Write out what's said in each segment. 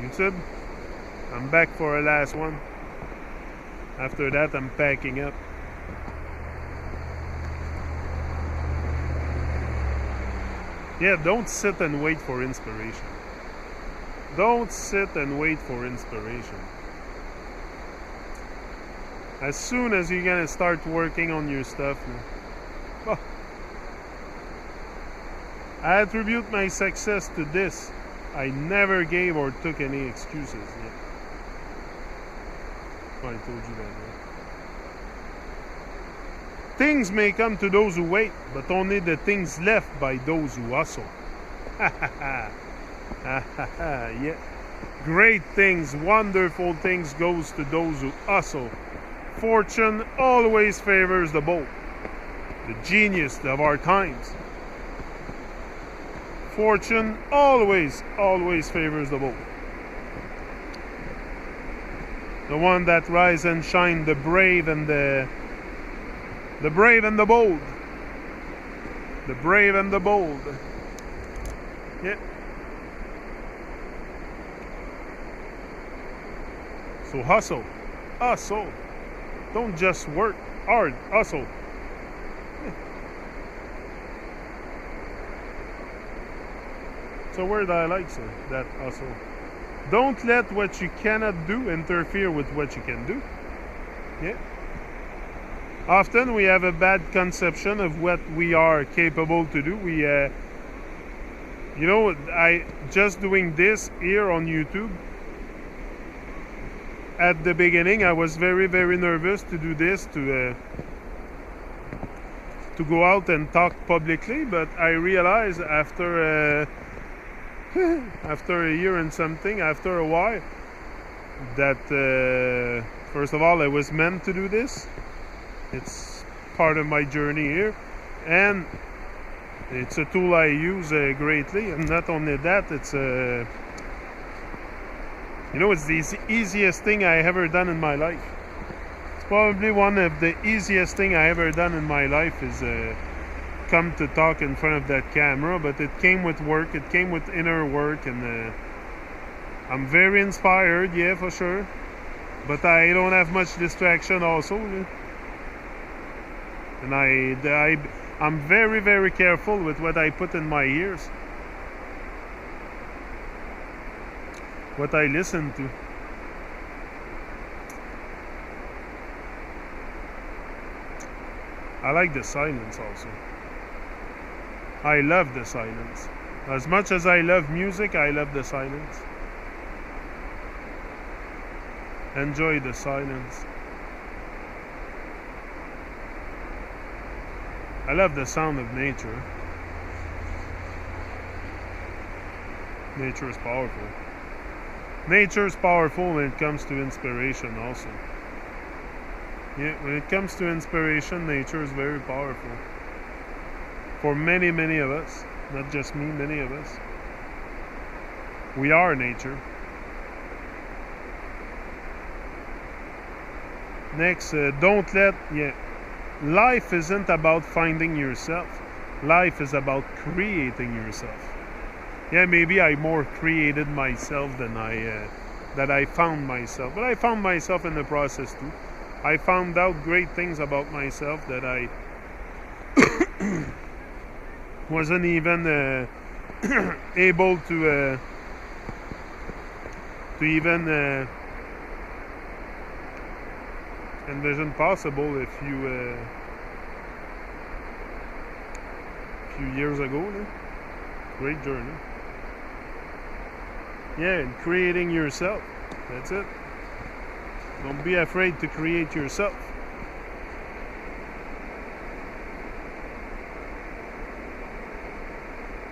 YouTube, I'm back for a last one. After that, I'm packing up. Yeah, don't sit and wait for inspiration. Don't sit and wait for inspiration. As soon as you're gonna start working on your stuff, oh, I attribute my success to this. I never gave or took any excuses yet. Oh, I told you that, right? Things may come to those who wait, but only the things left by those who hustle. Yeah. Great things, wonderful things goes to those who hustle. Fortune always favors the bold, the genius of our times. Fortune always favors the bold. The one that rise and shine, the brave and the brave and the bold. The brave and the bold. Yeah. So hustle. Hustle. Don't just work hard. Hustle. Yeah. It's a word I like, so that hustle. Don't let what you cannot do interfere with what you can do. Yeah. Often we have a bad conception of what we are capable to do. We, you know, I just doing this here on YouTube. At the beginning, I was very nervous to do this, to go out and talk publicly. But I realized after after a year and something, after a while, that first of all, I was meant to do this. It's part of my journey here, and it's a tool I use greatly. And not only that, it's you know, it's the easiest thing I ever done in my life. It's probably one of the easiest thing I ever done in my life is come to talk in front of that camera. But it came with work. It came with inner work, and I'm very inspired, yeah, for sure. But I don't have much distraction also. And I'm very careful with what I put in my ears, what I listen to. I like the silence also. I love the silence. As much as I love music, I love the silence. Enjoy the silence. I love the sound of nature. Nature is powerful. Nature is powerful when it comes to inspiration also. Yeah, when it comes to inspiration, nature is very powerful. For many of us, not just me, many of us. We are nature. Next, don't let, yeah. Life isn't about finding yourself. Life is about creating yourself. Yeah, maybe I more created myself than that I found myself. But I found myself in the process too. I found out great things about myself that I wasn't even able to even envision possible a few years ago. Great journey. Yeah, and creating yourself. That's it. Don't be afraid to create yourself.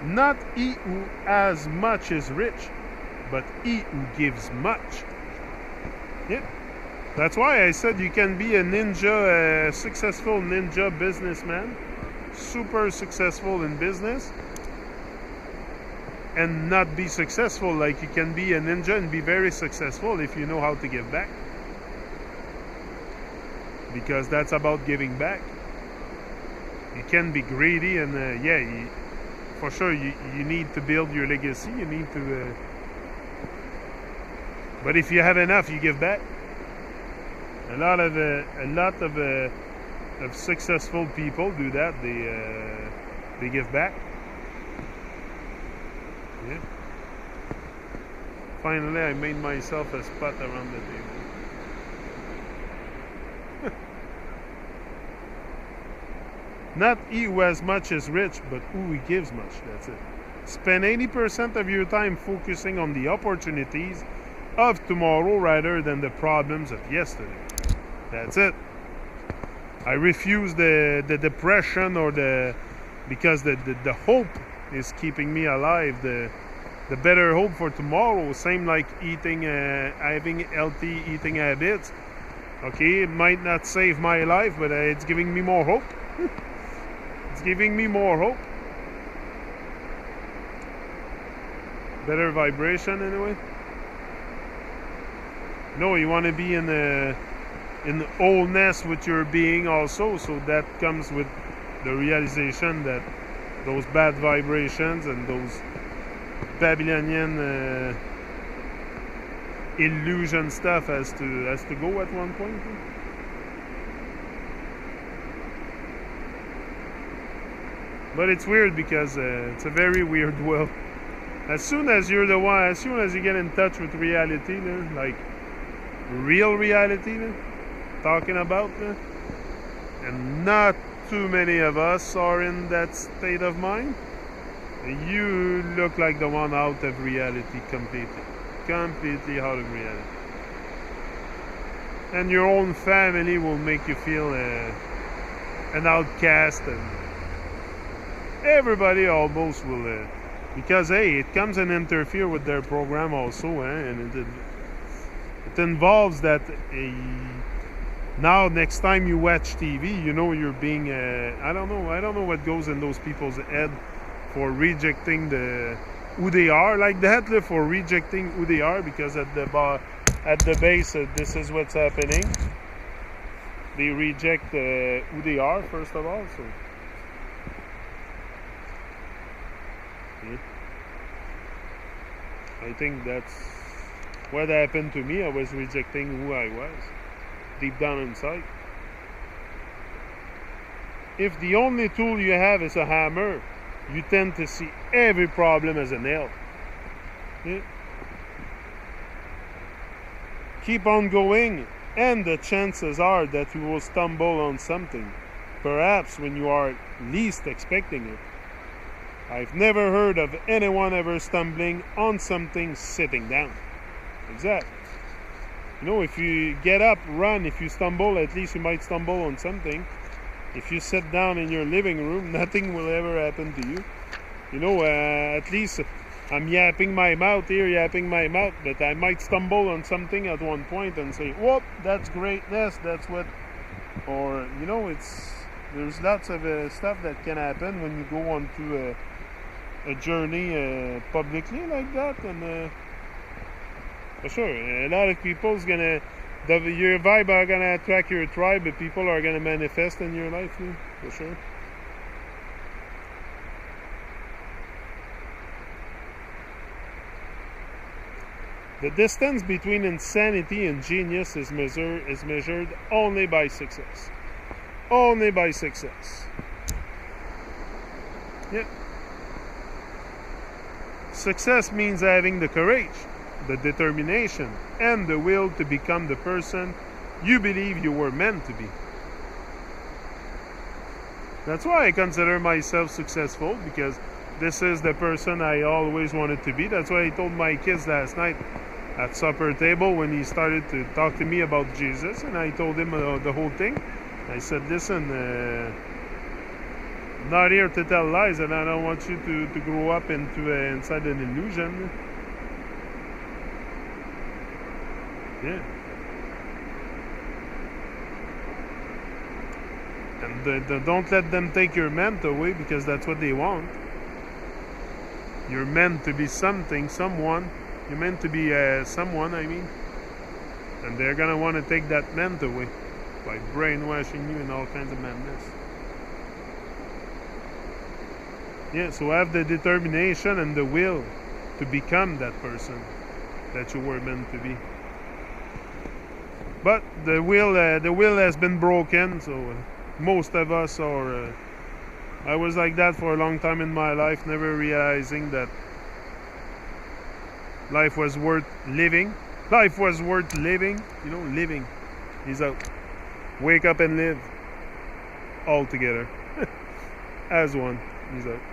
Not he who has much is rich, but he who gives much. Yeah. That's why I said you can be a ninja, a successful ninja businessman, super successful in business, and not be successful. Like you can be a ninja and be very successful if you know how to give back. Because that's about giving back. You can be greedy and for sure you need to build your legacy. You need to But if you have enough, you give back. A lot of successful people do that. They give back. Yeah. Finally, I made myself a spot around the table. Not he who has much is rich, but who he gives much. That's it. Spend 80% of your time focusing on the opportunities of tomorrow rather than the problems of yesterday. That's it. I refuse the depression or because the hope is keeping me alive. The better hope for tomorrow. Same like eating, having healthy eating habits. Okay, it might not save my life, but it's giving me more hope. It's giving me more hope. Better vibration anyway. No, you want to be in the wholeness with your being also, so that comes with the realization that those bad vibrations and those Babylonian illusion stuff has to go at one point. But it's weird because it's a very weird world. As soon as you get in touch with reality, like real reality, talking about, and not too many of us are in that state of mind, you look like the one out of reality completely out of reality. And your own family will make you feel an outcast, and everybody almost will, because hey, it comes and interfere with their program also, and it involves that now next time you watch TV, you know you're being I don't know what goes in those people's head for rejecting who they are like that, for rejecting who they are, because at the base this is what's happening. They reject who they are first of all. So yeah. I think that's what happened to me. I was rejecting who I was deep down inside. If the only tool you have is a hammer, you tend to see every problem as a nail. Yeah. Keep on going, and the chances are that you will stumble on something, perhaps when you are least expecting it. I've never heard of anyone ever stumbling on something sitting down. Exactly. You know, if you get up, run, if you stumble, at least you might stumble on something. If you sit down in your living room, nothing will ever happen to you. You know, at least I'm yapping my mouth, but I might stumble on something at one point and say, whoop, that's greatness, that's what, or, you know, there's lots of stuff that can happen when you go on to a journey publicly like that, and for sure, a lot of people's gonna, your vibe are gonna attract your tribe, but people are gonna manifest in your life, for sure. The distance between insanity and genius is measured only by success. Only by success. Yeah. Success means having the courage, the determination, and the will to become the person you believe you were meant to be. That's why I consider myself successful, because this is the person I always wanted to be. That's why I told my kids last night at supper table when he started to talk to me about Jesus, and I told him the whole thing. I said, listen, I'm not here to tell lies, and I don't want you to grow up inside an illusion. Yeah. And don't let them take your meant away, because that's what they want. You're meant to be something, someone. You're meant to be someone, I mean. And they're going to want to take that meant away by brainwashing you and all kinds of madness. Yeah, so have the determination and the will to become that person. that you were meant to be. But the wheel has been broken, so most of us are. I was like that for a long time in my life, never realizing that life was worth living. Life was worth living. You know, living is out. Wake up and live all together as one. He's out.